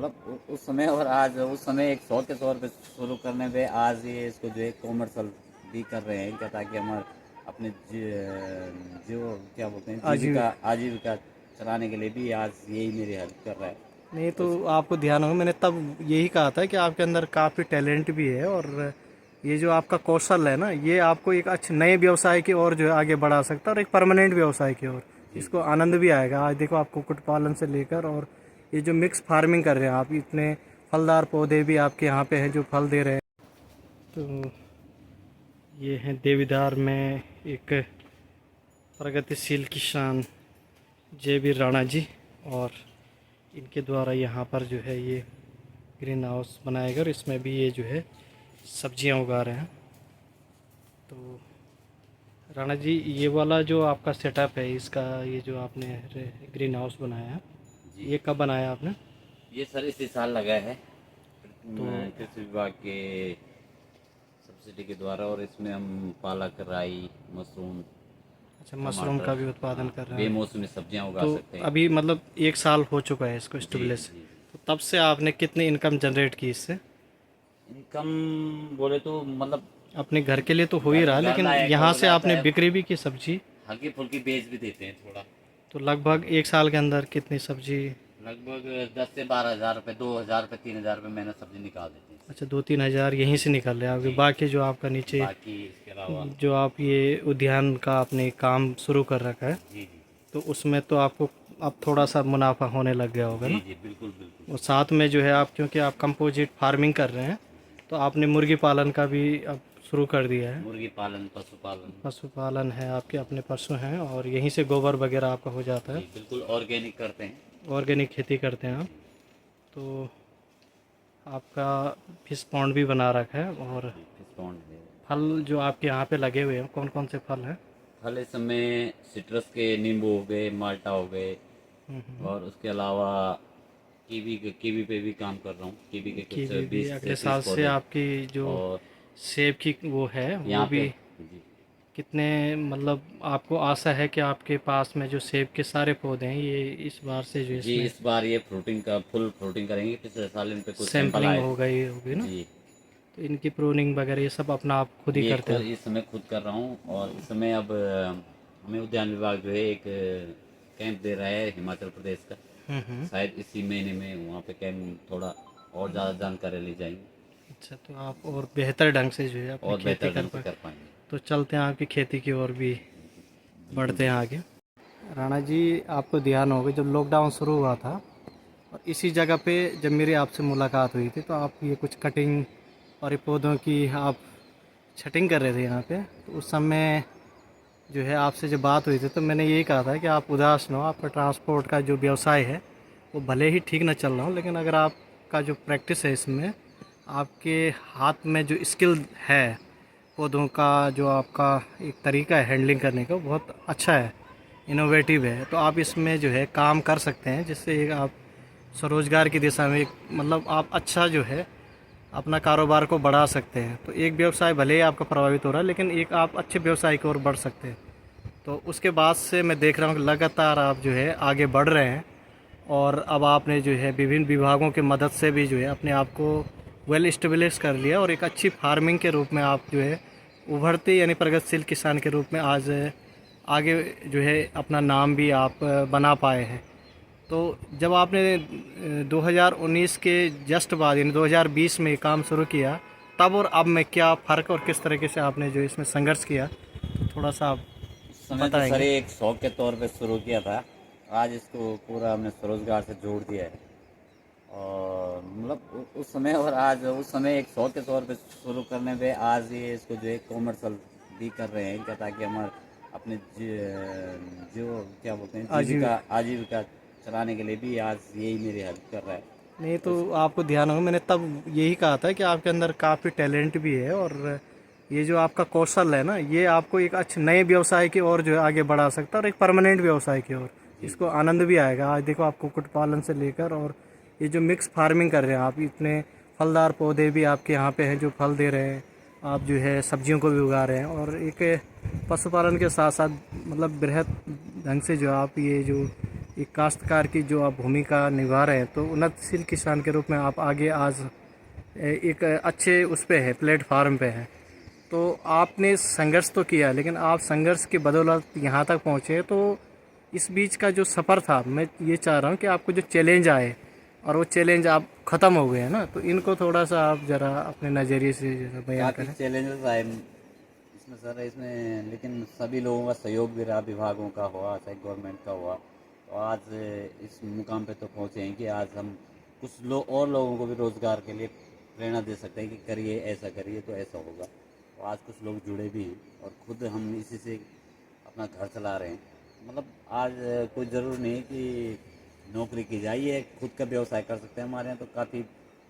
उस समय और आज उस समय एक शौक के तौर पे शुरू करने पे आज ये इसको जो है कॉमर्शियल भी कर रहे हैं क्या, ताकि हमारे अपने जो क्या बोलते हैं जीविका आजीविका। आजीविका चलाने के लिए भी आज यही मेरी हेल्प कर रहा है। नहीं तो उस आपको ध्यान होगा, मैंने तब यही कहा था कि आपके अंदर काफ़ी टैलेंट भी है, और ये जो आपका कौशल है ना, ये आपको एक अच्छे नए व्यवसाय की ओर जो है आगे बढ़ा सकता है, और एक परमानेंट व्यवसाय की ओर। जी इसको आनंद भी आएगा। आज देखो, आप कुक्कुट पालन से लेकर और ये जो मिक्स फार्मिंग कर रहे हैं आप, इतने फलदार पौधे भी आपके यहाँ पे हैं जो फल दे रहे हैं। तो ये हैं देवीदार में एक प्रगतिशील किसान JB राणा जी, और इनके द्वारा यहाँ पर जो है ये ग्रीन हाउस बनाया गया, और इसमें भी ये जो है सब्जियाँ उगा रहे हैं। तो राणा जी, ये वाला जो आपका सेटअप है, इसका ये जो आपने ग्रीन हाउस बनाया है, जी। ये कब बनाया आपने? ये सर इसी साल लगा है तो कृषि विभाग के सब्सिडी के द्वारा, और इसमें हम पालक, राई, मशरूम, अच्छा, मशरूम का टमाटर, भी उत्पादन हाँ, कर रहे हैं। बेमौसमी सब्जियां उगा तो सकते हैं। अभी मतलब 1 साल हो चुका है इसको जी स्टेब्लिश। जी। तो तब से आपने कितनी इनकम जनरेट की इससे? इनकम बोले तो मतलब अपने घर के लिए तो हो ही घर रहा, घर लेकिन लायक यहाँ हो से जाता आपने है, बिक्री भी की सब्जी। हल्की फुल्की बेच भी देते हैं थोड़ा। तो लगभग 1 साल के अंदर कितनी सब्जी? लगभग 10 से 12 हज़ार रुपये, 2 हज़ार रुपये, 3 हज़ार रुपये महीना सब्जी निकाल देते हैं। अच्छा, 2-3 हज़ार यहीं से निकल रहे हैं आपके। जी। बाकी जो आपका नीचे, बाकी इसके अलावा जो आप ये उद्यान का आपने काम शुरू कर रखा है, जी जी तो उसमें तो आपको अब थोड़ा सा मुनाफा होने लग गया होगा जी ना? जी, बिल्कुल बिल्कुल। और साथ में जो है आप, क्योंकि आप कंपोजिट फार्मिंग कर रहे हैं, तो आपने मुर्गी पालन का भी अब शुरू कर दिया है। मुर्गी पालन, पशुपालन। पशुपालन है, आपके अपने पशु हैं, और यहीं से गोबर वगैरह आपका हो जाता है। जी बिल्कुल, ऑर्गेनिक करते हैं। ऑर्गेनिक खेती करते हैं आप। तो आपका फिश पॉन्ड भी बना रखा है, और जी, फिश पॉन्ड है। फल जो आपके यहाँ पे लगे हुए हैं, कौन कौन से फल हैं? फल इस समय सिट्रस के नींबू हो गए, माल्टा हो गए, और उसके अलावा कीवी पे भी काम कर रहा हूँ। कीवी के कुछ कीवी भी 20 से अगले 30 साल से पौधे। आपकी जो और सेब की वो है वो यहाँ पे भी। जी कितने मतलब आपको आशा है कि आपके पास में जो सेब के सारे पौधे हैं, ये इस बार से जो जी, इसमें इस बार ये फ्रूटिंग का फुल फ्रूटिंग करेंगे। पिछले साल इन पे कुछ सैंपल सैम्पलिंग आए हो थे। गई होगी ना? जी, तो इनकी प्रूनिंग वगैरह ये सब अपना आप खुद ही ये करते खुद हैं? इस समय खुद कर रहा हूँ। और इस समय अब हमें उद्यान विभाग जो है एक कैंप दे रहा है हिमाचल प्रदेश का। हम्म। शायद इसी महीने में वहाँ पे कैंप थोड़ा और ज़्यादा जानकारी ली जाएगी अच्छा, तो आप और बेहतर ढंग से जो है अपनी और खेती बेहतर कर ढंग से पाए। कर पाएंगे। तो चलते हैं आपकी खेती की ओर भी, बिल्कुल बढ़ते हैं बिल्कुल। आगे। राणा जी, आपको ध्यान होगा जब लॉकडाउन शुरू हुआ था, और इसी जगह पे जब मेरी आपसे मुलाकात हुई थी, तो आप ये कुछ कटिंग और ये पौधों की आप छटिंग कर रहे थे यहाँ पे। तो उस समय जो है आपसे जब बात हुई थी, तो मैंने यही कहा था कि आप उदास ना हो। आपका ट्रांसपोर्ट का जो व्यवसाय है वो भले ही ठीक ना चल रहा हो, लेकिन अगर आपका जो प्रैक्टिस है इसमें, आपके हाथ में जो स्किल है पौधों का, जो आपका एक तरीका है हैंडलिंग करने का, वो बहुत अच्छा है, इनोवेटिव है। तो आप इसमें जो है काम कर सकते हैं, जिससे एक आप स्वरोजगार की दिशा में एक मतलब आप अच्छा जो है अपना कारोबार को बढ़ा सकते हैं। तो एक व्यवसाय भले ही आपका प्रभावित हो रहा है, लेकिन एक आप अच्छे व्यवसाय की ओर बढ़ सकते हैं। तो उसके बाद से मैं देख रहा हूँ कि लगातार आप जो है आगे बढ़ रहे हैं, और अब आपने जो है विभिन्न विभागों की मदद से भी जो है अपने आप को वेल इस्टेब्लिश कर लिया, और एक अच्छी फार्मिंग के रूप में आप जो है उभरते यानी प्रगतिशील किसान के रूप में आज आगे जो है अपना नाम भी आप बना पाए हैं। तो जब आपने 2019 के जस्ट बाद यानी 2020 में काम शुरू किया, तब और अब में क्या फ़र्क और किस तरीके से आपने जो इसमें संघर्ष किया, तो थोड़ा सा आप उस समय तो सर बताएंगे? एक शौक के तौर पे शुरू किया था। आज इसको पूरा हमने स्वरोजगार से जोड़ दिया है। और मतलब उस समय और आज उस समय एक शौक के तौर पे शुरू करने पे आज ये इसको जो है कॉमर्शियल भी कर रहे हैं क्या, ताकि हमारे अपने जो क्या बोलते हैं आजीविका। आजीविका चलाने के लिए भी आज यही मेरी हेल्प कर रहा है। नहीं तो उस आपको ध्यान होगा, मैंने तब यही कहा था कि आपके अंदर काफ़ी टैलेंट भी है, और ये जो आपका कौशल है ना, ये आपको एक अच्छे नए व्यवसाय की ओर जो है आगे बढ़ा सकता है, और एक परमानेंट व्यवसाय की ओर। जी इसको जी आनंद भी आएगा। आज देखो, आप कुक्कुट पालन से लेकर और ये जो मिक्स फार्मिंग कर रहे हैं आप, इतने फलदार पौधे भी आपके यहाँ पे हैं जो फल दे रहे हैं। आप जो है सब्जियों को भी उगा रहे हैं, और एक पशुपालन के साथ साथ मतलब बृहद ढंग से जो आप ये जो एक काश्तकार की जो आप भूमिका निभा रहे हैं, तो उन्नतशील किसान के रूप में आप आगे आज एक अच्छे उस पे है, प्लेटफार्म पे है। तो आपने संघर्ष तो किया, लेकिन आप संघर्ष की बदौलत यहाँ तक पहुँचे। तो इस बीच का जो सफ़र था, मैं ये चाह रहा हूँ कि आपको जो चैलेंज आए और वो चैलेंज आप ख़त्म हो गए हैं ना, तो इनको थोड़ा सा आप ज़रा अपने नज़रिए से जरा बयान काफ़ी करें। चैलेंजेस आए इसमें सर, इसमें लेकिन सभी लोगों का सहयोग भी रहा, विभागों का हुआ चाहे गवर्नमेंट का हुआ, तो आज इस मुकाम पे तो पहुँचे हैं कि आज हम कुछ लोग और लोगों को भी रोज़गार के लिए प्रेरणा दे सकते हैं कि करिए, ऐसा करिए तो ऐसा होगा। तो आज कुछ लोग जुड़े भी हैं और खुद हम इसी से अपना घर चला रहे हैं। मतलब आज कोई ज़रूर नहीं कि नौकरी की जाए, ये खुद का व्यवसाय कर सकते हैं। हमारे यहाँ तो काफ़ी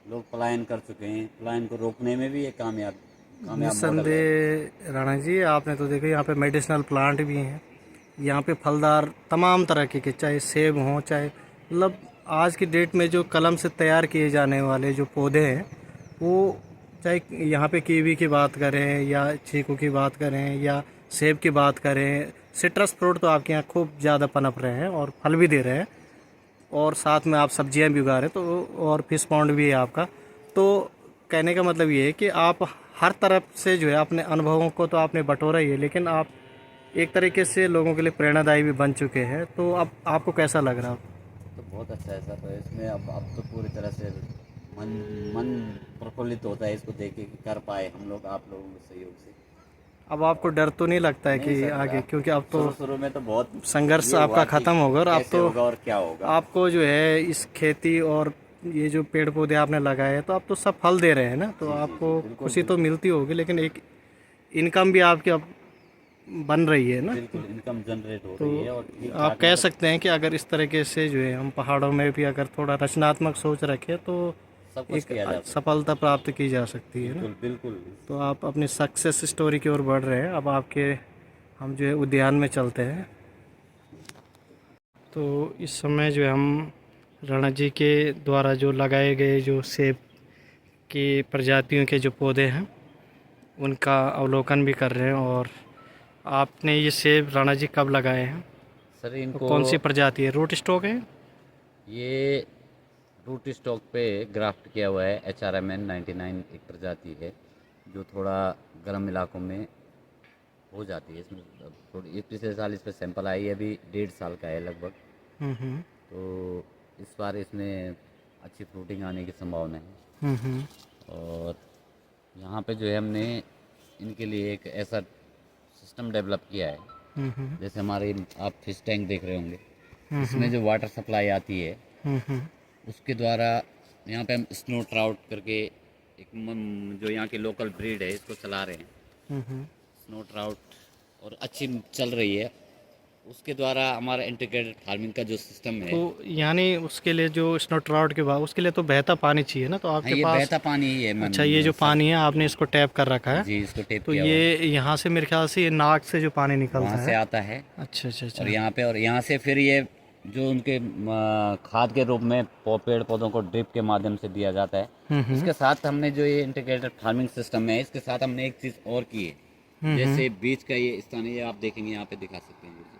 लोग पलायन कर चुके हैं, पलायन को रोकने में भी ये कामयाब मॉडल है। निस्संदेह राणा जी, आपने तो देखो यहाँ पे मेडिसिनल प्लांट भी हैं, यहाँ पे फलदार तमाम तरह के चाहे सेब हों, चाहे मतलब आज की डेट में जो कलम से तैयार किए जाने वाले जो पौधे हैं, वो चाहे यहाँ पे कीवी की बात करें या चीकू की बात करें या सेब की बात करें, सिट्रस फ्रूट तो आपके यहाँ खूब ज़्यादा पनप रहे हैं और फल भी दे रहे हैं, और साथ में आप सब्जियां भी उगा रहे हैं, तो और फिश पॉन्ड भी है आपका। तो कहने का मतलब ये है कि आप हर तरफ से जो है अपने अनुभवों को तो आपने बटोरा ही है, लेकिन आप एक तरीके से लोगों के लिए प्रेरणादायी भी बन चुके हैं। तो अब आपको कैसा लग रहा है? तो बहुत अच्छा है सर। तो इसमें अब तो पूरी तरह से मन मन प्रफुल्लित होता है इसको देख के कि कर पाए हम लोग आप लोगों के सहयोग से। अब आपको डर तो नहीं लगता है नहीं कि सर, आगे, क्योंकि अब तो शुरू में तो बहुत संघर्ष ये आपका हुआ कि ख़त्म होगा और अब कैसे तो होगा और क्या होगा। आपको जो है इस खेती और ये जो पेड़ पौधे आपने लगाए हैं, तो आप तो सब फल दे रहे हैं ना, तो आपको बिल्कुल खुशी तो मिलती होगी, लेकिन एक इनकम भी आपकी अब बन रही है ना। बिल्कुल इनकम जनरेट हो तो रही है और आप कह सकते हैं कि अगर इस तरीके से जो है हम पहाड़ों में भी अगर थोड़ा रचनात्मक सोच रखें, तो सब कुछ एक किया जा सकता सफलता प्राप्त की जा सकती है है। ना। बिल्कुल बिल्कुल। तो आप अपनी सक्सेस स्टोरी की ओर बढ़ रहे हैं। अब आपके हम जो है उद्यान में चलते हैं। तो इस समय जो है हम राणा जी के द्वारा जो लगाए गए जो सेब की प्रजातियों के जो पौधे हैं, उनका अवलोकन भी कर रहे हैं। और आपने ये सेब राणा जी कब लगाए हैं? सर तो इनको कौन सी प्रजाति है? रूट स्टॉक है? ये रूट स्टॉक पे ग्राफ्ट किया हुआ है। HRMN 99 एक प्रजाति है जो थोड़ा गर्म इलाकों में हो जाती है। इसमें थोड़ी पिछले साल इस पर सैंपल आई है, अभी 1.5 साल का है लगभग। हम्म तो इस बार इसमें अच्छी फ्रूटिंग आने की संभावना है। हम्म और यहाँ पे जो है हमने इनके लिए एक ऐसा सिस्टम डेवलप किया है, हम्म जैसे हमारे आप फिश टैंक देख रहे होंगे, इसमें जो वाटर सप्लाई आती है हम्म उसके द्वारा यहाँ पे हम स्नो ट्राउट करके एक जो यहाँ की लोकल ब्रीड है इसको चला रहे हैं। हम्म स्नो ट्राउट और अच्छी चल रही है। उसके द्वारा हमारा इंटीग्रेटेड फार्मिंग का जो सिस्टम है। तो यानी उसके लिए जो स्नो ट्राउट के बाद उसके लिए तो बहता पानी चाहिए ना, तो हाँ, आपके ये पास बहता पानी ही है। अच्छा, ये जो पानी है आपने इसको टैप कर रखा है? जी, इसको टेप तो किया हुआ है। ये यहाँ से मेरे ख्याल से ये नाक से जो पानी निकलता वहाँ से है। आता है अच्छा अच्छा अच्छा। और यहाँ पे, और यहाँ से फिर ये जो उनके खाद के रूप में पेड़ पौधों को ड्रिप के माध्यम से दिया जाता है। इसके साथ हमने जो ये इंटीग्रेटेड फार्मिंग सिस्टम है, इसके साथ हमने एक चीज़ और की है। जैसे बीच का ये स्थान है, ये आप देखेंगे यहाँ पे दिखा सकते हैं।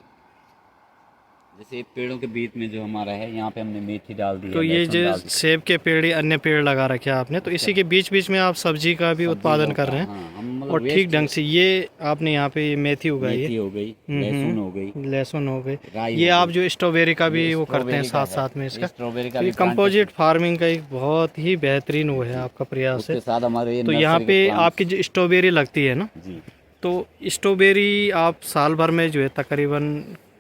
जैसे पेड़ों के बीच में जो हमारा है, यहाँ पे हमने मेथी डाल दी है। तो ये जो सेब के पेड़ या अन्य पेड़ लगा रखे हैं आपने, तो इसी के बीच बीच में आप सब्जी का भी उत्पादन कर रहे हैं। हाँ, हम मतलब और ठीक ढंग से ये आपने यहाँ पे ये मेथी उगाई है, मेथी हो गई, लहसुन हो गई, लहसुन हो गई, राई ये हो आप गई। जो स्ट्रॉबेरी का भी ये वो करते हैं स्ट्रॉबेरी का साथ है। साथ में इसका। ये स्ट्रॉबेरी का तो ये भी कंपोजिट फार्मिंग का एक बहुत ही बेहतरीन वो है आपका प्रयास उसके है। साथ हमारे ये तो यहाँ नर्सरी पे के plants- आपकी जो स्ट्रॉबेरी लगती है ना, जी, तो स्ट्रॉबेरी आप साल भर में जो है तकरीबन,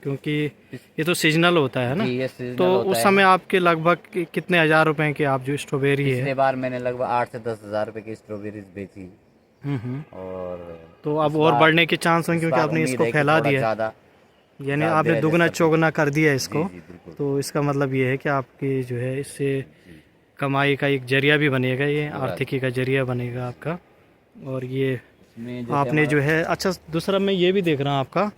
क्योंकि ये तो सीजनल होता है ना, जी, ये seasonal तो होता उस है। समय आपके लगभग कितने हज़ार रुपए की आप जो स्ट्रॉबेरी है? पिछले बार मैंने लगभग 8 से 10 हज़ार रुपए की स्ट्रॉबेरीज बेची। और तो अब इस और बार- बढ़ने के चांस हैं, इस क्योंकि बार आपने उम्मीद इसको है कि फैला थोड़ा दिया है, ज़्यादा यानी ज़्यादा आपने दे दुगना सकते हैं। चौगुना कर दिया है इसको। जी, बिल्कुल। तो इसका मतलब ये है कि आपकी जो है इससे कमाई का एक जरिया भी बनेगा, ये आर्थिकी का जरिया बनेगा आपका। और ये इसमें जैसे आपने जो है, अच्छा दूसरा मैं ये भी देख रहा हूँ आपका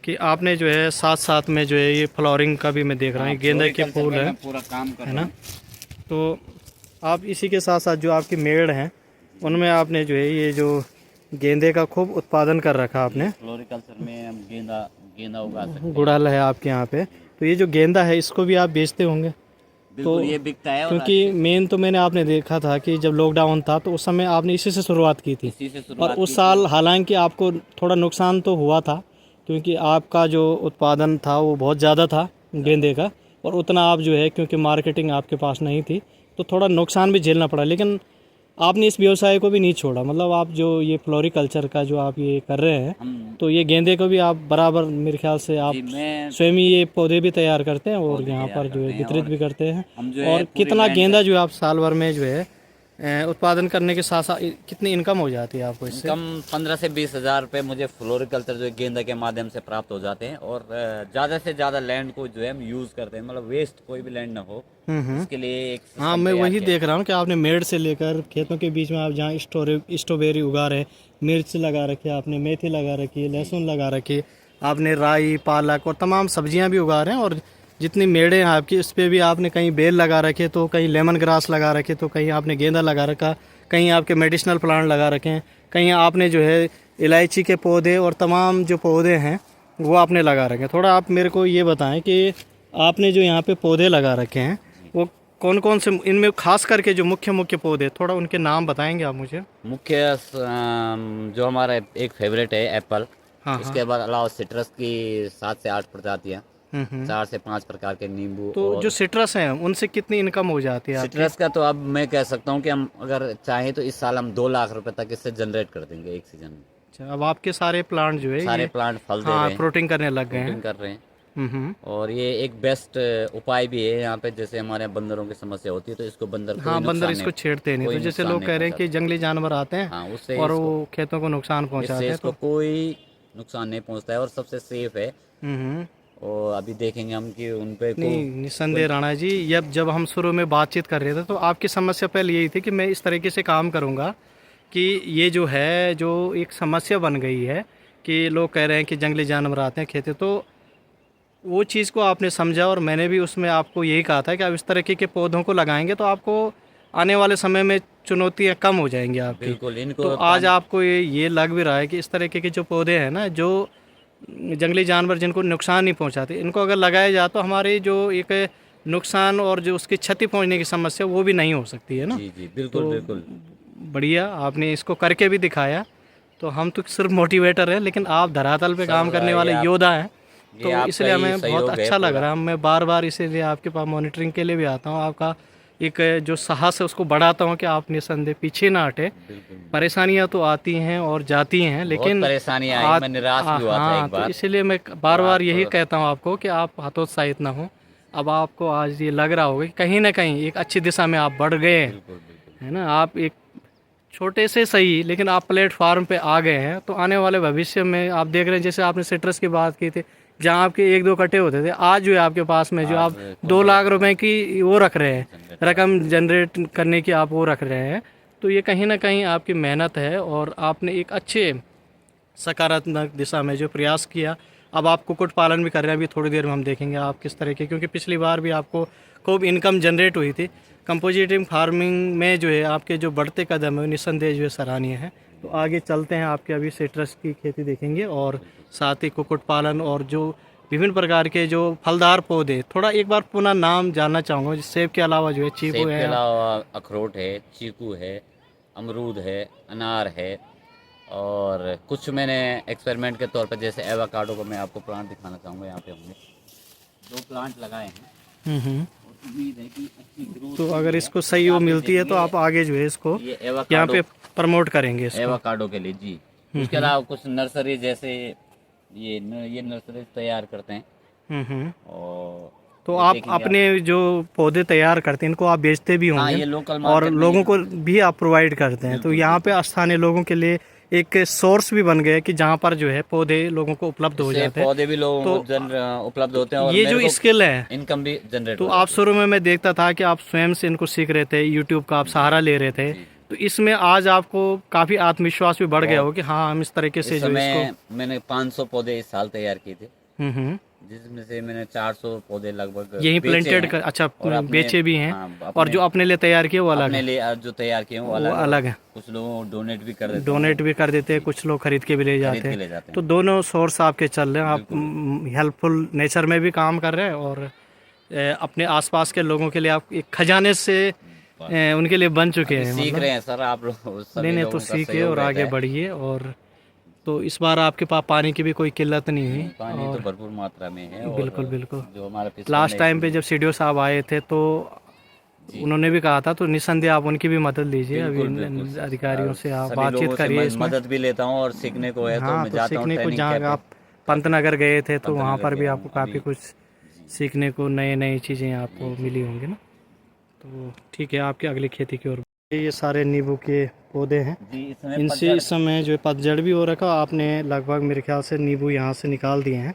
कि आपने जो है साथ साथ में जो है ये फ्लावरिंग का भी मैं देख रहा हूँ, गेंदा के floriculture फूल में है मैं पूरा काम कर है रहा ना। हूँ। तो आप इसी के साथ साथ जो आपकी मेड़ हैं उनमें आपने जो है ये जो गेंदे का खूब उत्पादन कर रखा आपने। फ्लोरिकल्चर में हम गेंदा उगा सकते हैं। गुड़हल है आपके यहाँ पे, तो ये जो गेंदा है इसको भी आप बेचते होंगे? बिल्कुल ये बिकता है। और क्योंकि मेन तो मैंने आपने देखा था कि जब लॉकडाउन था तो उस समय आपने इसी से शुरुआत की थी, इसी से और शुरुआत उस की साल हालांकि आपको थोड़ा नुकसान तो हुआ था क्योंकि आपका जो उत्पादन था वो बहुत ज़्यादा था गेंदे का, और उतना आप जो है क्योंकि मार्केटिंग आपके पास नहीं थी तो थोड़ा नुकसान भी झेलना पड़ा, लेकिन आपने इस व्यवसाय को भी नहीं छोड़ा। मतलब आप जो ये फ्लोरिकल्चर का जो आप ये कर रहे हैं, हम तो ये गेंदे को भी आप बराबर मेरे ख्याल से आप जी मैं स्वयं ही ये पौधे भी तैयार करते हैं और पौधे यहाँ तैयार पर जो है करते हैं, वितरित और भी करते हैं। हम जो है और पूरी कितना ब्रांड गेंदा जो है आप साल भर में जो है उत्पादन करने के साथ साथ कितनी इनकम हो जाती है आपको इससे? कम 15 से 20 हज़ार रुपये मुझे फ्लोरिकल्चर जो है गेंदा के माध्यम से प्राप्त हो जाते हैं। और ज़्यादा से ज़्यादा लैंड को जो है हम यूज़ करते हैं, मतलब वेस्ट कोई भी लैंड ना हो, इसके लिए एक हाँ, system मैं तैयार वही किया। देख रहा हूँ कि आपने मेड़ से लेकर खेतों के बीच में आप जहाँ स्ट्रॉबेरी उगा रहे हैं, मिर्च लगा रखी है आपने, मेथी लगा रखी है, लहसुन लगा रखी है आपने, राई, पालक और तमाम सब्जियां भी उगा रहे हैं। और जितनी मेड़े हैं आपकी उस पर भी आपने कहीं बेल लगा रखे, तो कहीं लेमन ग्रास लगा रखे, तो कहीं आपने गेंदा लगा रखा, कहीं आपके मेडिसिनल प्लांट लगा रखे हैं, कहीं आपने जो है इलायची के पौधे और तमाम जो पौधे हैं वो आपने लगा रखे हैं। थोड़ा आप मेरे को ये बताएं कि आपने जो यहाँ पे पौधे लगा रखे हैं वो कौन कौन से, इनमें खास करके जो मुख्य मुख्य पौधे, थोड़ा उनके नाम बताएंगे आप मुझे? मुख्य जो हमारा एक फेवरेट है एप्पल, हाँ उसके बाद अलावा सिट्रस की 7 से 8 प्रजातियाँ, हम्म। 4 से 5 प्रकार के नींबू। तो और जो सिट्रस हैं उनसे कितनी इनकम हो जाती है आपकी? सिट्रस का तो अब मैं कह सकता हूँ कि हम अगर चाहें तो इस साल हम 2 लाख रुपए तक इससे जनरेट कर देंगे एक सीजन में। अच्छा, अब आपके सारे प्लांट जो है सारे ये प्लांट फल दे हाँ रहे हैं, प्रोटीन करने लग गए फ्रूटिंग हैं। कर रहे हैं। हम्म। और ये एक बेस्ट उपाय भी है यहाँ पे, जैसे हमारे यहाँ बंदरों की समस्या होती है तो इसको बंदर कोई हाँ, बंदर नुकसान इसको नहीं, छेड़ते नहीं, कोई तो जैसे नुकसान लोग नहीं कह रहे हैं कि पहुंचाता। जंगली जानवर आते हैं हाँ उससे और इसको वो खेतों को नुकसान पहुंचाते इससे हैं, इसको तो कोई नुकसान नहीं पहुंचता है और सबसे सेफ है। हम्म। और अभी देखेंगे हम कि उन पे नहीं, निस्संदेह राणा जी, जब हम शुरू में बातचीत कर रहे थे तो आपकी समस्या पहले यही थी कि मैं इस तरीके से काम करूंगा कि ये जो है जो एक समस्या बन गई है कि लोग कह रहे हैं कि जंगली जानवर आते हैं खेते, तो वो चीज़ को आपने समझा और मैंने भी उसमें आपको यही कहा था कि आप इस तरीके के पौधों को लगाएंगे तो आपको आने वाले समय में चुनौतियाँ कम हो जाएंगी आपकी। बिल्कुल तो इनको आज आपको ये लग भी रहा है कि इस तरीके के जो पौधे हैं ना, जो जंगली जानवर जिनको नुकसान नहीं पहुंचाते, इनको अगर लगाया जाए तो हमारी जो एक नुकसान और जो उसकी क्षति पहुंचने की समस्या वो भी नहीं हो सकती है ना। जी जी बिल्कुल तो बिल्कुल। बढ़िया, आपने इसको करके भी दिखाया। तो हम तो सिर्फ मोटिवेटर हैं, लेकिन आप धरातल पे काम सर करने ये वाले आप योद्धा हैं, ये तो आपका इसलिए ही हमें बहुत सहयोग है अच्छा लग पूरा। रहा है। मैं बार बार इसीलिए आपके पास मॉनिटरिंग के लिए भी आता हूँ। आपका एक जो साहस है उसको बढ़ाता हूँ कि आप निस्संदेह पीछे ना हटे। बिल्कुल परेशानियाँ तो आती हैं और जाती हैं, बहुत लेकिन परेशानी आई, मैं निराश भी हुआ था हाँ, एक तो बार। इसीलिए मैं तो बार बार आप यही कहता हूँ आपको कि आप हतोत्साहित ना हो। अब आपको आज ये लग रहा होगा कि कहीं ना कहीं एक अच्छी दिशा में आप बढ़ गए हैं, बिल्कुल बिल्कुल है ना। आप एक छोटे से सही, लेकिन आप प्लेटफार्म पे आ गए हैं, तो आने वाले भविष्य में आप देख रहे हैं, जैसे आपने सिट्रस की बात की थी, जहाँ आपके 1-2 कट्टे होते थे, आज जो है आपके पास में जो आज आप 2 लाख रुपए की वो रख रहे हैं, जनरेट रकम जनरेट करने की आप वो रख रहे हैं, तो ये कहीं ना कहीं आपकी मेहनत है और आपने एक अच्छे सकारात्मक दिशा में जो प्रयास किया। अब आप कुक्कुट पालन भी कर रहे हैं, अभी थोड़ी देर में हम देखेंगे आप किस तरीके, क्योंकि पिछली बार भी आपको खूब इनकम जनरेट हुई थी। कंपोजिटिव फार्मिंग में जो है आपके जो बढ़ते कदम है निस्संदेह जो है सराहनीय है। तो आगे चलते हैं, आपके अभी सिट्रस की खेती देखेंगे और साथ ही कुक्कुट पालन और जो विभिन्न प्रकार के जो फलदार पौधे, थोड़ा एक बार पुनः नाम जानना चाहूँगा। सेब के अलावा जो है चीकू सेब के है, अलावा अखरोट है, चीकू है, अमरूद है, अनार है, और कुछ मैंने एक्सपेरिमेंट के तौर पर जैसे एवोकाडो को मैं आपको प्लांट दिखाना चाहूँगा। यहाँ पे हमने 2 प्लांट लगाए हैं हम्म। और उम्मीद है कि अच्छी ग्रोथ तो अगर इसको सही वो मिलती है तो आप आगे जो है इसको ये यहाँ एवोकाडो पे प्रमोट करेंगे इसको। एवोकाडो के लिए जी। उसके अलावा कुछ नर्सरी जैसे ये नर्सरी तैयार करते हैं। हम्म। और तो ये आप देखेंगे अपने जो पौधे तैयार करते हैं इनको आप बेचते भी हाँ, होंगे ये लोकल और मार्केट में लोगों को भी आप प्रोवाइड करते हैं, तो बिल्कुल, यहाँ पे स्थानीय लोगों के लिए एक सोर्स भी बन गया कि जहाँ पर जो है पौधे लोगों को उपलब्ध हो इससे जाते हैं। पौधे भी लोगों तो को उपलब्ध होते हैं और ये मेरे जो को स्किल है, इनकम भी जनरेट तो हो आप जाती शुरू में मैं देखता था कि आप स्वयं से इनको सीख रहे थे, यूट्यूब का आप सहारा ले रहे थे, है। जी। तो इसमें आज आपको काफ़ी आत्मविश्वास भी बढ़ गया बहुत। हो कि हाँ हम इस तरीके से इस जो समय इसको मैंने 500 पौधे इस साल तैयार किए थे हम्म। जिसमें से मैंने 400 पौधे लगभग यही बेचे प्लांटेड हैं। कर, अच्छा और अपने- बेचे भी हैं। हाँ, और जो अपने लिए तैयार किए वो अलग अपने है। लिए जो तैयार किए हैं वो वो अलग है। अलग है। कुछ लोगों को डोनेट भी कर देते हैं, डोनेट भी कर देते हैं, जी, कुछ लोग खरीद के भी ले खरीद जाते के हैं। ले जाते तो हैं। दोनों सोर्स आपके चल रहे हैं, आप बिल्कुल। हेल्पफुल नेचर में भी काम कर रहे हैं और अपने आसपास के लोगों के लिए आप एक खजाने से बस उनके लिए बन चुके अभी हैं सीख मतलब। रहे हैं सर, आप लोग नहीं सभी नहीं, तो लोगों का सीखिए सहयोग और रहता आगे है। बढ़िए। और तो इस बार आपके पास पानी की भी कोई किल्लत नहीं हुई। नहीं, पानी तो और भरपूर मात्रा में है। बिल्कुल और बिल्कुल। जो हमारा पिछला लास्ट में टाइम पे जब सीडीओ साहब आए थे तो जी, उन्होंने भी कहा था, तो निस्संदेह आप उनकी भी मदद लीजिए। अभी बिल्कुल बिल्कुल सर, अधिकारियों से आप सभी बातचीत लोगों से करिए इसमें। मदद भी लेता हूँ, और सीखने को है तो हाँ, मैं तो जाता हूँ सीखने को ट्रेनिंग जहाँ कैंप पे। आप पंतनगर गए थे तो वहाँ पंतनगर पर भी गया आपको हूँ काफ़ी अभी। कुछ जी सीखने को, नए नई चीज़ें आपको जी मिली होंगी ना। तो ठीक है, आपकी अगली खेती की ओर। ये सारे नींबू के पौधे हैं। जी, इस समय इनसे पतझड़। इस समय जो है पतझड़ भी हो रखा, आपने लगभग मेरे ख्याल से नींबू यहाँ से निकाल दिए हैं।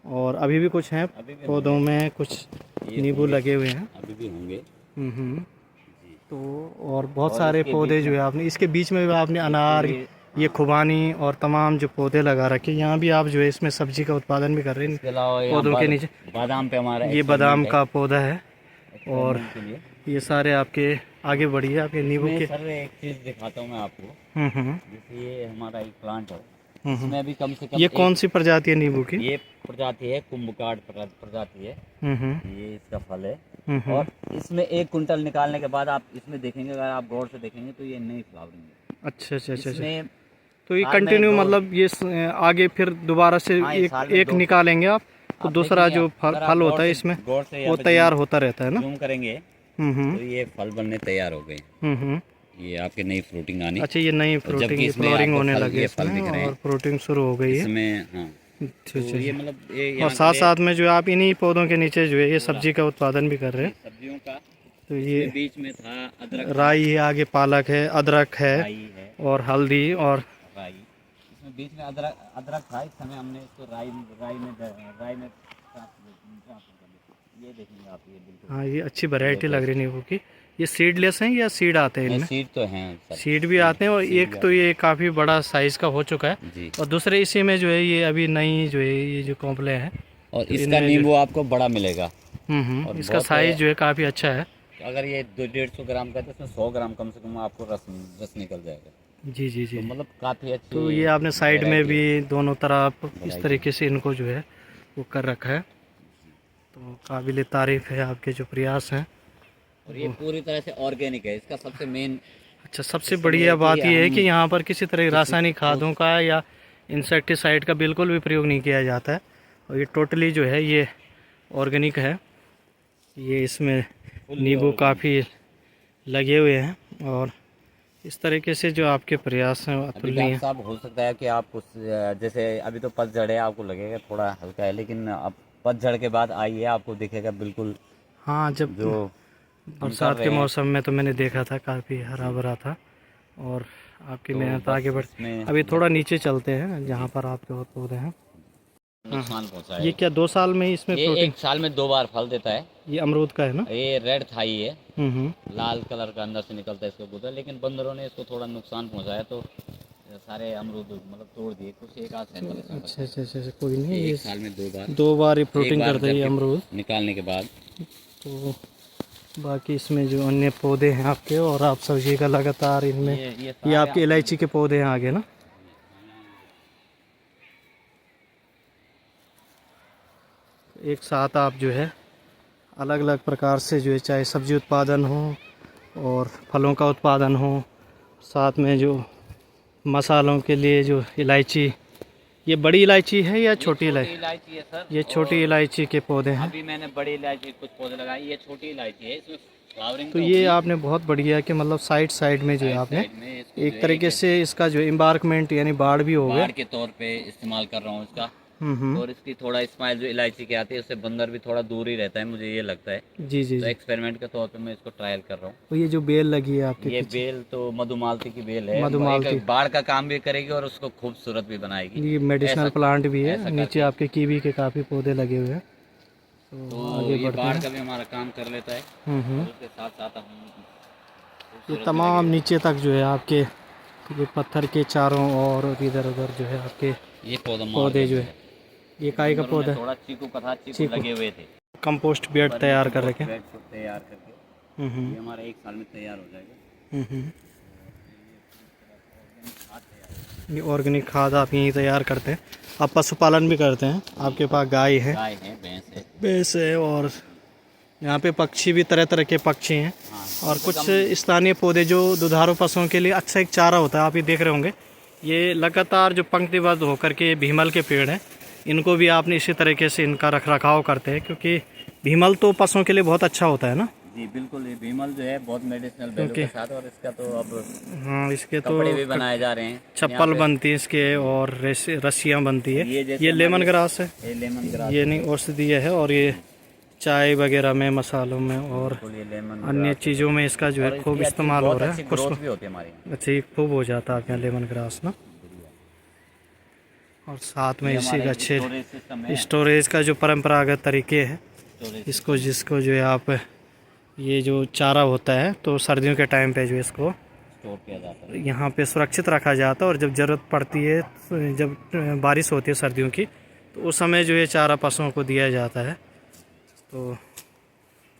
और अभी भी कुछ हैं अभी भी पौधों होंगे, में, कुछ ये नींबू होंगे, लगे हुए हैं। अभी भी होंगे। हम्म। जी, तो और बहुत और सारे इसके पौधे बीच जो में है आपने, इसके बीच में भी आपने ये अनार, पूरी, ये हाँ, खुबानी और तमाम जो पौधे लगा रखे। यहाँ भी आप जो है इसमें सब्जी का उत्पादन भी कर रहे हैं इसके अलावा यहाँ पौधों के नीचे। बादाम पे हमारा ये बादाम एक्सपेरिमेंट है, का पौधा है। और एक्सपेरिमेंट के लिए। ये सारे आपके, आगे बढ़िए, आपके नींबू इसमें के। सर एक चीज़ दिखाता हूँ मैं आपको। हम्म। जैसे ये हमारा एक प्लांट है, हम्म। इसमें अभी कम से कम ये एक, कौन सी प्रजाति है नींबू की? ये प्रजाति है कुंभकार प्रजाति है। हम्म। ये इसका फल है। हम्म। और इसमें 1 कुंटल निकालने के बाद आप इसमें देखेंगे, अगर आप गौर से देखेंगे तो ये नई फ्लावरिंग है अच्छा अच्छा अच्छा अच्छा। इसमें। तो ये साल में कंटिन्यू 2, मतलब ये आगे फिर दोबारा से हाँ, ये एक साल में एक 2 से, निकालेंगे आप, तो आप दूसरा देखेंगे, जो अगर आप फल होता है इसमें गौर से वो यहाँ पे तैयार होता रहता है ना। जूम करेंगे हम्म। तो ये फल बनने तैयार हो गए। हम्म। ये आपके नई फ्रूटिंग आनी। अच्छा, ये नई और फ्रूटिंग, जबकि ये इसमें फ्लोरिंग आपको होने फल, लगे ये फल इसमें दिख रहे और हैं फ्रूटिंग शुरू हो गई है। इसमें। हाँ, अच्छा तो अच्छा ये अच्छा। मतलब ये और यहाँ के साथ लिए साथ में जो है आप इन्हीं पौधों के नीचे जो है ये पूरा, सब्जी का उत्पादन भी कर रहे ये हैं। सब्जियों का। तो इसमें ये बीच में था अदरक, था राई है, आगे पालक है, अदरक है राई है, और हल्दी और राई। इसमें बीच में अदरक अदरक था, इस समय हमने इसको राई में ट्रांसफर कर दिया। ये देखेंगे आप, ये बिल्कुल हाँ, ये अच्छी वैरायटी लग रही लेटेस्ट। है नींबू की। ये सीडलेस हैं या सीड आते हैं नहीं, इनमें? सीड तो हैं सर, सीड भी आते हैं। और सीड एक भी तो ये काफ़ी बड़ा साइज़ का हो चुका है। जी। और दूसरे इसी में जो है ये अभी नई जो है ये जो कॉम्प्ले हैं, और तो इसका इनमें जो, नींबू आपको बड़ा मिलेगा। और इसका बहुत, साइज़ जो है काफ़ी अच्छा है। अगर ये 150 ग्राम का है तो इसमें 100 ग्राम कम से कम आपको रस निकल जाएगा। जी जी जी। तो मतलब काफ़ी अच्छी तो ये आपने साइड में वैरायटी भी है, दोनों तरफ इस वैरायटी। तरीके से इनको जो है वो कर रखा है। तो काबिल तारीफ़ है आपके जो प्रयास हैं। और ये पूरी तरह से ऑर्गेनिक है, इसका सबसे मेन। अच्छा, सबसे इसमें बढ़िया है कि बात ये है हम कि यहाँ पर किसी तरह की किसी रासायनिक खादों का या इंसेक्टिसाइड का बिल्कुल भी प्रयोग नहीं किया जाता है। और ये टोटली जो है ये ऑर्गेनिक है। ये इसमें नींबू काफ़ी लगे हुए हैं। और इस तरीके से जो आपके प्रयास हैं अभी अतुलनीय डॉक्टर हैं। साहब हो सकता है कि आप कुछ, जैसे अभी तो पतझड़ है, आपको लगेगा थोड़ा हल्का है, लेकिन अब पतझड़ के बाद आइए, आपको दिखेगा बिल्कुल हाँ, जब जो हम कर बरसात रहे के हैं। मौसम में तो मैंने देखा था काफ़ी हरा भरा था। और आपकी तो मेहनत बस आगे बढ़। इसमें अभी थोड़ा नीचे चलते हैं जहाँ पर आपके और पौधे हैं। नुकसान पहुंचा ये है। क्या 2 साल में ही इसमें ये प्रोटीन? 1 साल में 2 बार फल देता है। ये अमरूद का है ना? ये रेड थाई है, हम्म। लाल कलर का अंदर से निकलता है इसका गुदा, लेकिन बंदरों ने इसको थोड़ा नुकसान पहुंचाया तो सारे अमरूद मतलब तोड़ दिए, कुछ एक आध सैंपल इसमें बचा। अच्छा अच्छा अच्छा अच्छा, कोई नहीं। ये ये 1 साल में 2 बार, 2 बार ही एक प्रोटीन बार करता है ये जबकि अमरूद। निकालने के बाद। तो बाकी इसमें जो अन्य पौधे हैं आपके, और आप सब्जी का लगातार इनमें, ये ये आपके इलायची के पौधे हैं आगे ना? एक साथ आप जो है अलग अलग प्रकार से जो है, चाहे सब्जी उत्पादन हो और फलों का उत्पादन हो, साथ में जो मसालों के लिए जो इलायची, ये बड़ी इलायची है या छोटी इलायची? इलायची है सर, ये छोटी इलायची के पौधे हैं। अभी मैंने बड़ी इलायची कुछ पौधे लगाए, ये छोटी इलायची है, इसमें फ्लावरिंग तो ये आपने बहुत बढ़िया कि मतलब साइड साइड में जो है आपने एक तरीके से इसका जो एम्बार्कमेंट यानी बाड़ भी हो गया। बाड़ के तौर पे इस्तेमाल कर रहा हूँ इसका। हम्म। और इसकी थोड़ा स्माइल जो इलायची की आती है, उससे बंदर भी थोड़ा दूर ही रहता है, मुझे ये लगता है। जी जी तो जी। एक्सपेरिमेंट के तौर पे मैं इसको ट्रायल कर रहा हूँ। और ये जो बेल लगी है आपके ये पीछे, बेल तो मधुमालती की बेल है, मधुमालती। एक बाढ़ का काम भी करेगी और उसको खूबसूरत भी बनाएगी। ये मेडिसिनल प्लांट भी ऐसा है। नीचे करके। आपके कीवी के काफ़ी पौधे लगे हुए हैं। तो तो आगे ये बढ़ते बाढ़ हैं। का भी हमारा काम कर लेता है। हम्म। और उसके साथ साथ हम ये खूबसूरत भी तमाम लगे। नीचे तक जो है आपके ये पत्थर के चारों और इधर उधर जो है आपके ये पौधा पौधे जो है। ये काय का अंदरों में पौधा? थोड़ा चीकू का था, चीकू चीकू। लगे हुए थे। कंपोस्ट बेड तैयार कर रखे। बेड को तैयार करके ये हमारा 1 साल में तैयार हो जाएगा। ये ऑर्गेनिक खाद आप यहीं तैयार करते हैं। आप पशुपालन भी करते हैं, आपके पास गाय है, गाय है, भैंस है, और यहाँ पे पक्षी भी, तरह तरह के पक्षी हैं। हाँ, और कुछ स्थानीय पौधे जो दुधारू पशुओं के लिए अच्छा एक चारा होता है, आप ये देख रहे होंगे। ये लगातार जो पंक्तिबद्ध होकर के भीमल के पेड़ हैं, इनको भी आपने इसी तरीके से इनका रख रखाव करते हैं, क्योंकि भीमल तो पशुओं के लिए बहुत अच्छा होता है ना। जी बिल्कुल, ये भीमल जो है बहुत मेडिसिनल वैल्यू के साथ, और इसका तो अब हाँ, इसके तो कपड़े भी बनाए जा रहे हैं, चप्पल बनती है इसके, और रस्सियाँ बनती है। ये ये लेमन ग्रास है, ये लेमन ग्रास, ये नहीं औषधीय है, और ये चाय वगैरह में, मसालों में और ये लेमन अन्य चीज़ों में इसका जो है खूब इस्तेमाल हो रहा है। कुछ ग्रोथ भी होती है हमारे यहाँ। अच्छी खूब हो जाता है आपके यहाँ लेमन ग्रास ना। और साथ में इसी का अच्छे स्टोरेज सिस्टम है, स्टोरेज का जो परंपरागत तरीके है, स्टोरेज इसको जिसको जो है आप, ये जो चारा होता है तो सर्दियों के टाइम पे जो इसको स्टोर किया जाता है। यहाँ पे सुरक्षित रखा जाता है, और जब ज़रूरत पड़ती है, जब बारिश होती है सर्दियों की, तो उस समय जो है चारा पशुओं को दिया जाता है। तो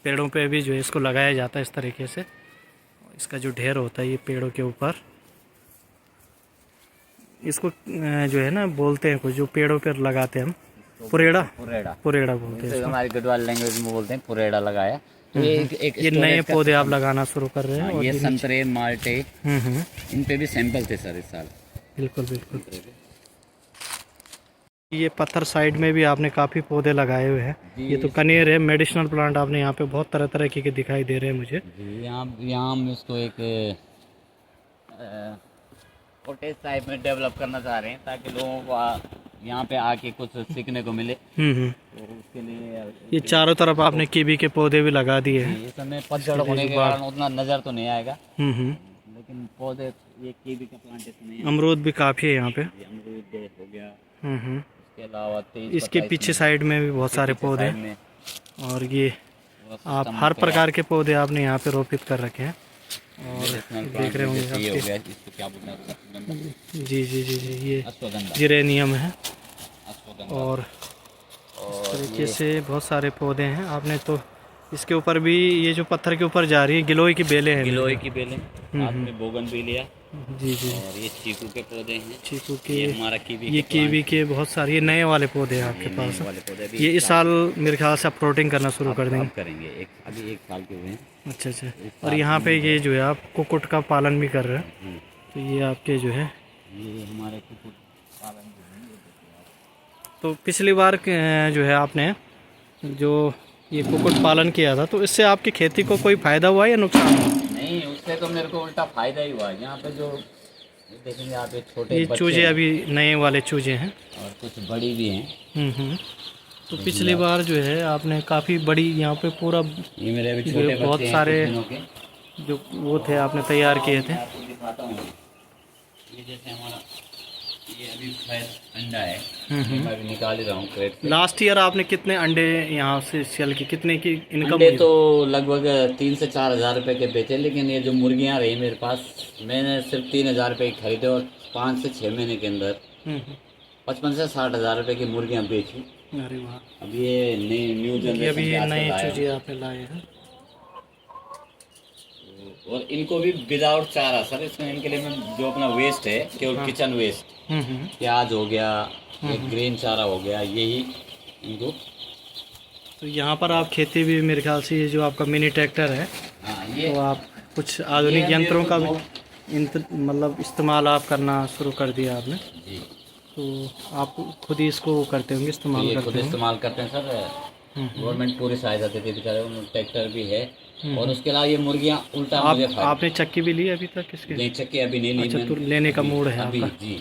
पेड़ों पे भी जो है इसको लगाया जाता है इस तरीके से। इसका जो ढेर होता है ये पेड़ों के ऊपर, इसको जो है ना बोलते हैं कुछ, जो पेड़ों पर लगाते हैं हम, पुरेड़ा पुरेड़ा बोलते हैं। हमारी गढ़वाल लैंग्वेज में बोलते हैं पुरेड़ा लगाया। तो ये नए पौधे आप लगाना शुरू कर रहे हैं। और ये संतरे, माल्टे, इन पे भी सैंपल थे सर इस साल। बिल्कुल बिल्कुल। ये पत्थर साइड में भी आपने काफ़ी पौधे लगाए हुए हैं। ये तो कनेर है, मेडिसिनल प्लांट आपने यहाँ पे बहुत तरह तरह के दिखाई दे रहे हैं मुझे। यहाँ हम इसको एक कॉटेज टाइप में डेवलप करना चाह रहे हैं, ताकि लोगों को यहाँ पे आके कुछ सीखने को मिले। तो उसके लिए ये चारों तरफ आपने कीवी के पौधे भी लगा दिए हैं। इस समय पतझड़ होने के कारण उतना नज़र तो नहीं आएगा, लेकिन पौधे, ये कीवी का प्लांटेशन है। अमरूद भी काफ़ी है यहाँ पे। अमरूद हो गया, इसके अलावा इसके पीछे साइड में भी बहुत सारे पौधे हैं, और ये आप हर प्रकार के पौधे आपने यहाँ पे रोपित कर रखे हैं। और देख रहे होंगे जी जी जी जी, ये जिरेनियम है, और इस तरीके से बहुत सारे पौधे हैं। आपने तो इसके ऊपर भी, ये जो पत्थर के ऊपर जा रही है, गिलोय की बेलें हैं। गिलोय की बेलें, आपने बोगनविलिया, जी जी, और ये चीकू के पौधे हैं। चीकू के, ये हमारा कीवी, ये कीवी के बहुत सारे, ये नए वाले पौधे हैं आपके पास। वाले पौधे भी ये इस साल मेरे ख्याल से आप फ्रूटिंग करना शुरू कर देंगे। करेंगे, अभी 1 साल के हुए हैं। अच्छा अच्छा। और यहाँ पे ये जो है आप कुक्कुट का पालन भी कर रहे हैं, तो ये आपके जो है, ये हमारे कुक्कुट पालन। तो पिछली बार जो है आपने जो ये कुक्कुट पालन किया था, तो इससे आपकी खेती को कोई फ़ायदा हुआ या नुकसान? नहीं, उससे तो मेरे को उल्टा फ़ायदा ही हुआ। यहाँ पे जो देखेंगे आप, ये छोटे ये चूजे अभी नए वाले चूजे हैं, और कुछ बड़ी भी हैं। तो पिछली बार जो है आपने काफ़ी बड़ी यहाँ पे पूरा, ये मेरे अभी छोटे बहुत बच्चे सारे हैं, कुछ दिनों के। जो वो थे आपने तैयार किए थे। आपको दिखाता हूँ। ये जैसे हमारा, ये अभी फ्रेश अंडा है, मैं अभी निकाल ही रहा हूँ क्रेट से। लास्ट ईयर आपने कितने अंडे यहाँ से सेल की, कितने की इनकम अंडे हुई? तो लगभग 3 से 4 हज़ार रुपये के बेचे, लेकिन ये जो मुर्गियाँ रही मेरे पास, मैंने सिर्फ 3 हज़ार रुपये की खरीदे, और 5 से 6 महीने के अंदर 55 से 60 हज़ार रुपये की मुर्गियाँ बेची। अरे वाह। अब ये न्यू जनरेशन अभी ये नए चूजे आपने लाए हैं, और इनको भी विदाउट चारा सर। इसमें इनके लिए मैं जो अपना वेस्ट है, केवल किचन वेस्ट, प्याज हो गया, एक ग्रीन चारा हो गया, यही इनको। तो यहाँ पर आप खेती भी, मेरे ख्याल से ये जो आपका मिनी ट्रैक्टर है, हाँ, ये तो आप कुछ आधुनिक यंत्रों का भी मतलब इस्तेमाल आप करना शुरू कर दिया आपने। जी, तो आप खुद ही इसको करते होंगे, इस्तेमाल ये करते खुद होंगे। इस्तेमाल करते हैं सर। गवर्नमेंट पूरी सहायता देती है बेचारे, उन ट्रैक्टर भी है, और उसके अलावा ये मुर्गियाँ उल्टा मुझे आपने चक्की भी ली अभी तक इसके? नहीं, चक्की अभी नहीं ली। अच्छा, तो लेने का मूड है अभी आपका? जी।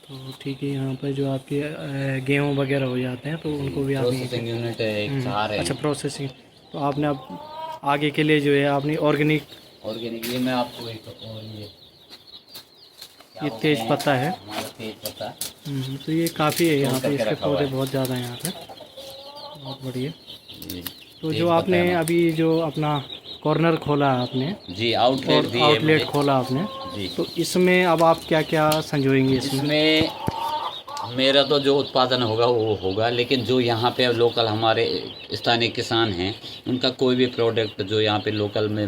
तो ठीक है। यहाँ पर जो आपके गेहूँ वगैरह हो जाते हैं, तो उनको भी आप प्रोसेसिंग यूनिट एक 4 है। अच्छा, प्रोसेसिंग। तो आपने अब आगे के लिए जो है आपने ऑर्गेनिक, ये मैं आपको एक, और ये तेज पत्ता है, हमारा तेज पत्ता। तो ये काफ़ी है यहाँ पे, इसके पौधे बहुत ज़्यादा हैं यहाँ पे, बहुत बढ़िया। तो जो आपने अभी जो अपना कॉर्नर खोला आपने जी, आउटलेट खोला आपने जी, तो इसमें अब आप क्या क्या संजोएंगे? इसमें मेरा तो जो उत्पादन होगा वो होगा, लेकिन जो यहाँ पे लोकल हमारे स्थानीय किसान हैं उनका कोई भी प्रोडक्ट जो यहाँ पे लोकल में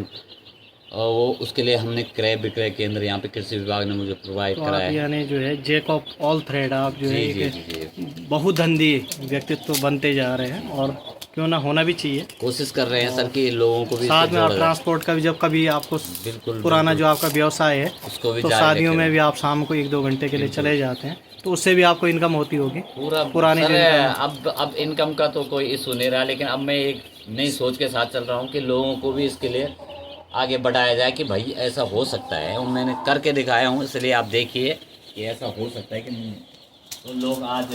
वो उसके लिए हमने क्रय विक्रय केंद्र यहाँ पे कृषि विभाग ने मुझे प्रोवाइड तो कराया आप है। यानी जो है जैक ऑफ ऑल थ्रेड, आप जो है जी जी एक जी जी बहुधंधी व्यक्तित्व बनते जा रहे हैं, और क्यों ना होना भी चाहिए। कोशिश कर रहे हैं सर कि लोगों को भी साथ इससे में आप जोड़ा जाए। ट्रांसपोर्ट का भी, जब कभी आपको बिल्कुल पुराना बिल्कुल जो आपका व्यवसाय है उसको भी तो जारी शादियों में रखेंगे। भी आप शाम को 1-2 घंटे के लिए चले जाते हैं, तो उससे भी आपको इनकम होती होगी। पूरा पुरानी सर जो इनकम अब इनकम का तो कोई इशू नहीं रहा, लेकिन अब मैं एक नई सोच के साथ चल रहा हूँ कि लोगों को भी इसके लिए आगे बढ़ाया जाए कि भाई ऐसा हो सकता है, और मैंने करके दिखाया हूँ, इसलिए आप देखिए कि ऐसा हो सकता है कि नहीं। तो लोग आज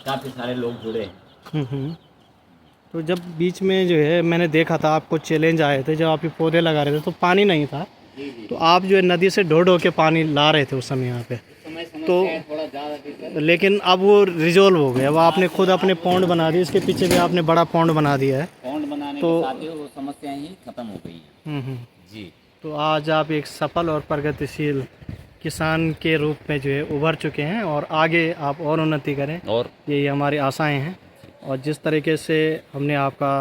काफ़ी सारे लोग जुड़े हैं। हम्म। तो जब बीच में जो है मैंने देखा था, आपको चैलेंज आए थे जब आप ये पौधे लगा रहे थे तो पानी नहीं था, जी जी तो आप जो है नदी से ढो ढो के पानी ला रहे थे उस समय यहाँ पे, तो थोड़ा ज़्यादा थी सर। लेकिन अब वो रिजोल्व हो गया, अब आपने खुद अपने पौंड बना दिए, इसके पीछे भी आपने बड़ा पौंड बना दिया है। पौंड बनाने तो के साथ ही वो समस्याएं ही खत्म हो गई हैं। जी तो आज आप एक सफल और प्रगतिशील किसान के रूप में जो है उभर चुके हैं, और आगे आप और उन्नति करें, और यही हमारी आशाएं हैं। और जिस तरीके से हमने आपका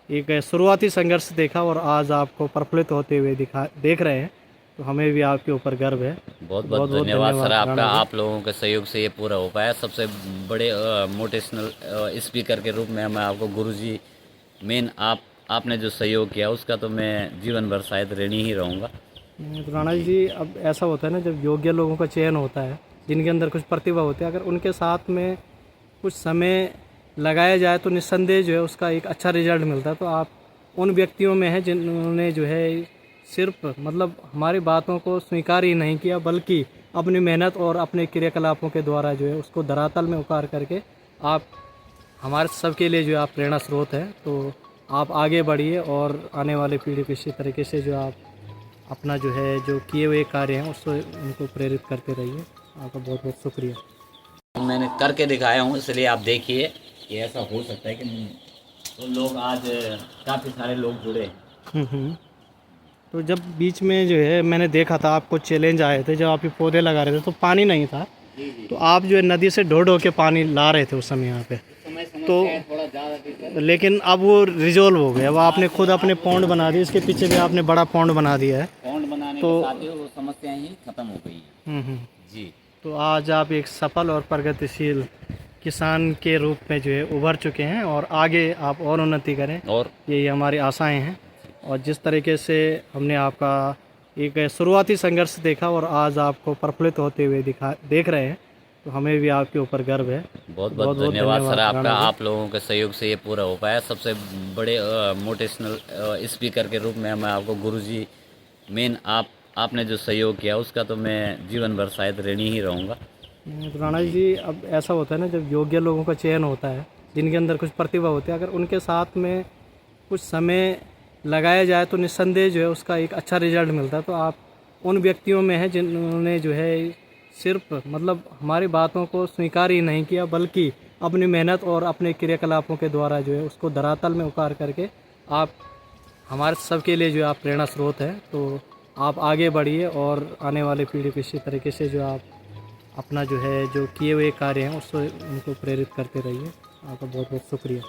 एक शुरुआती संघर्ष देखा और आज आपको प्रफुल्लित होते हुए देख रहे हैं, तो हमें भी आपके ऊपर गर्व है। बहुत बहुत धन्यवाद सर आपका। राणा जी। आप लोगों के सहयोग से ये पूरा हो पाया। सबसे बड़े मोटिवेशनल स्पीकर के रूप में मैं आपको गुरुजी मेन आपने जो सहयोग किया उसका तो मैं जीवन भर शायद ऋणी ही रहूँगा। तो राणा जी, अब ऐसा होता है ना, जब योग्य लोगों का चयन होता है, जिनके अंदर कुछ प्रतिभा होती है, अगर उनके साथ में कुछ समय लगाया जाए तो निस्संदेह जो है उसका एक अच्छा रिजल्ट मिलता है। तो आप उन व्यक्तियों में हैं जिन्होंने जो है सिर्फ मतलब हमारी बातों को स्वीकार ही नहीं किया, बल्कि अपनी मेहनत और अपने क्रियाकलापों के द्वारा जो है उसको धरातल में उतार करके आप हमारे सबके लिए जो है आप प्रेरणा स्रोत हैं। तो आप आगे बढ़िए और आने वाले पीढ़ी को इसी तरीके से जो आप अपना जो है जो किए हुए कार्य हैं उसको उनको प्रेरित करते रहिए। आपका बहुत बहुत शुक्रिया। मैंने करके दिखाया हूँ, इसलिए आप देखिए कि ऐसा हो सकता है कि नहीं। तो लोग आज काफ़ी सारे लोग जुड़े हैं। तो जब बीच में जो है मैंने देखा था, आपको चैलेंज आए थे जब आप ये पौधे लगा रहे थे तो पानी नहीं था, तो आप जो है नदी से ढो ढो के पानी ला रहे थे उस समय यहाँ पे, तो थोड़ा ज़्यादा थी सर। लेकिन अब वो रिजोल्व हो गया, अब आपने खुद अपने पौंड बना दिए, इसके पीछे भी आपने बड़ा पौंड बना दिया है। पौंड बनाने तो के साथ ही वो समस्याएं ही खत्म हो गई हैं। जी तो आज आप एक सफल और प्रगतिशील किसान के रूप में जो है उभर चुके हैं, और आगे आप और उन्नति करें, और यही हमारी आशाएं हैं। और जिस तरीके से हमने आपका एक शुरुआती संघर्ष देखा और आज आपको प्रफुल्लित होते हुए देख रहे हैं, तो हमें भी आपके ऊपर गर्व है। बहुत बहुत धन्यवाद सर आपका। राणा जी। आप लोगों के सहयोग से ये पूरा हो पाया। सबसे बड़े मोटिवेशनल स्पीकर के रूप में मैं आपको गुरुजी मेन आपने जो सहयोग किया उसका तो मैं जीवन भर शायद ऋणी ही रहूँगा। तो राणा जी, अब ऐसा होता है ना, जब योग्य लोगों का चयन होता है, जिनके अंदर कुछ प्रतिभा होती है, अगर उनके साथ में कुछ समय लगाया जाए तो निस्संदेह जो है उसका एक अच्छा रिजल्ट मिलता है। तो आप उन व्यक्तियों में हैं जिन्होंने जो है सिर्फ मतलब हमारी बातों को स्वीकार ही नहीं किया, बल्कि अपनी मेहनत और अपने क्रियाकलापों के द्वारा जो है उसको धरातल में उतार करके आप हमारे सबके लिए जो है आप प्रेरणा स्रोत हैं। तो आप आगे बढ़िए और आने वाले पीढ़ी को इसी तरीके से जो आप अपना जो है जो किए हुए कार्य हैं उसको उनको प्रेरित करते रहिए। आपका बहुत बहुत शुक्रिया।